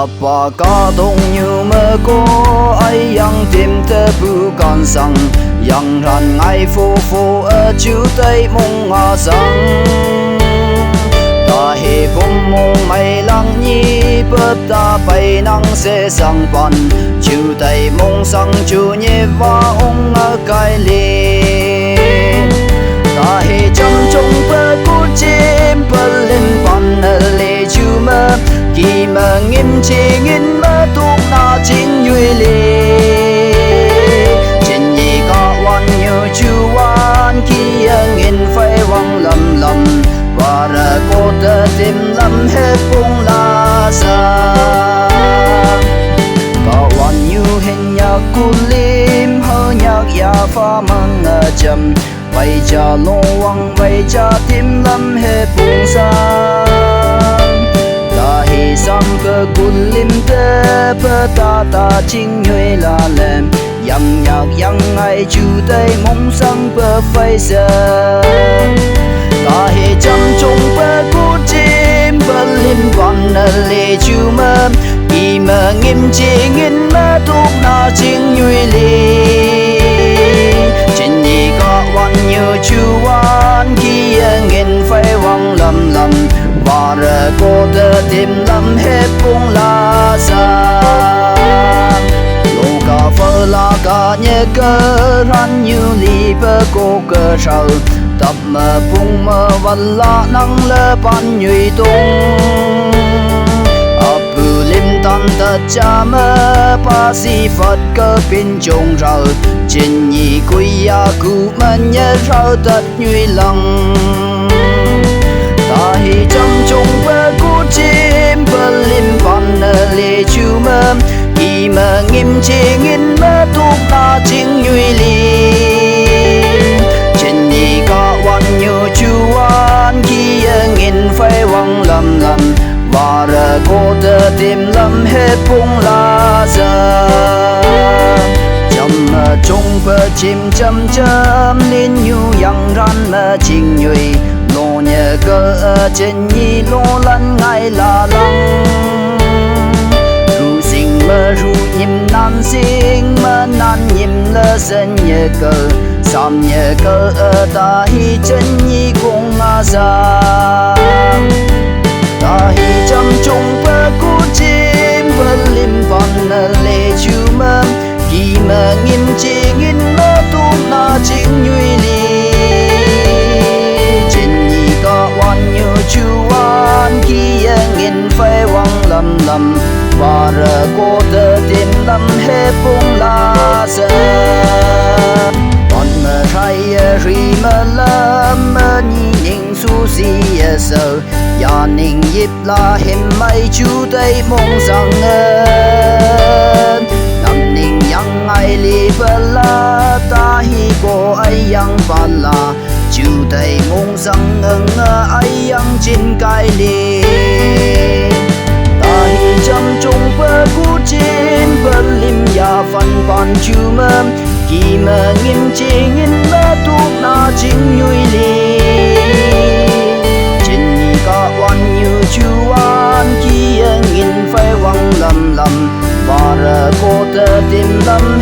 Apa kadung như mơ cô ấy yang tìm tơ bu con sang yang ran ngay phô phô ở chiều tây mông ngã sang ta hi bom mông mây lăng nhi bớt ta bay nắng sẽ sang pan chiều tây mông sang chiều nhẹ và ông ở cái liền ta hi chăm trông bơ cú chim bơ lên pan ở lệ chiều mơ khi mà nghiêm chỉ nghìn mơ tuốt na chính duy lì trên gì có quan nhiều chú quan khi nghìn phải vang lầm lầm và ra cô ta tìm lắm hết cũng là xa có quan nhiều hình nhạc cu lim hơi nhạc ya pha mang chậm vậy cha lo vang vậy cha tìm lắm hết cũng xa hi sam cơ cun lim tê bơ ta chính người là lem yang nhạc yang ai chu tây mong sang bơ phai giờ ta hi chăm chung bơ cú chim bơ lim van lệ chu mơ kỳ mơ nghiêm chỉ nghìn mơ thuốc na chính người li trên gì có quan nhiều chu quan khi nghìn phải vang lầm lầm và rồi cô ta tìm lắm hết cũng là xa lô cà phê là cả nhẹ cơ rắn như ly bơ cô cơ sầu tập mơ bung mơ văn la năng lơ ban nhụy tung ấp bự lim tan tật cha mơ ba si phật cơ pin trông rầu trên nhị quy ya cụ mân nhớ rau tật nhụy lòng ta hi chăm chung bơ cú chim bơ lim van lệ chu mơ khi mà nghiêm chỉ nghìn mơ thuốc na chính duy lì trên nhị có quan nhiều chu an khi nghìn phải vang lầm lầm và rồi cô ta tìm lắm hết cũng là giờ chăm chung bơ chim chăm chăm nên như yang ran mơ chính duy lô nhẹ cơ trên nhi lô lăn ngay là lăng ru sinh mơ ru nhim nan sinh mơ nan nhim lơ sen nhẹ cơ sam nhẹ cơ ta hi chân nhi cũng ra ta hi chăm chung bơ cú chim bơ lim van lệ chu mơ khi mà nghiêm chỉ nghìn mơ tu na chính duy li quan nhiều chú an khi nghìn phải vang lầm lầm và rồi cô ta tìm lắm hết cũng là giờ còn mơ hay ri mơ lắm mơ nhị nhìn su si sợ ya ninh yếp là hình mây chú tây mong rằng nằm ninh yang ai li bơ la ta hi cô ai yang ba la chiều tây mong rằng ngân ấy yang trên cái li ta hi chăm chung bơ cú chim bơ lim ya phân pan chu mơ khi mà nghiêm chỉ nghìn mơ thuốc na chính nhụy li trên nhị có quan nhiều chu an khi nghìn phải vang lầm lầm và rồi cô ta tìm lắm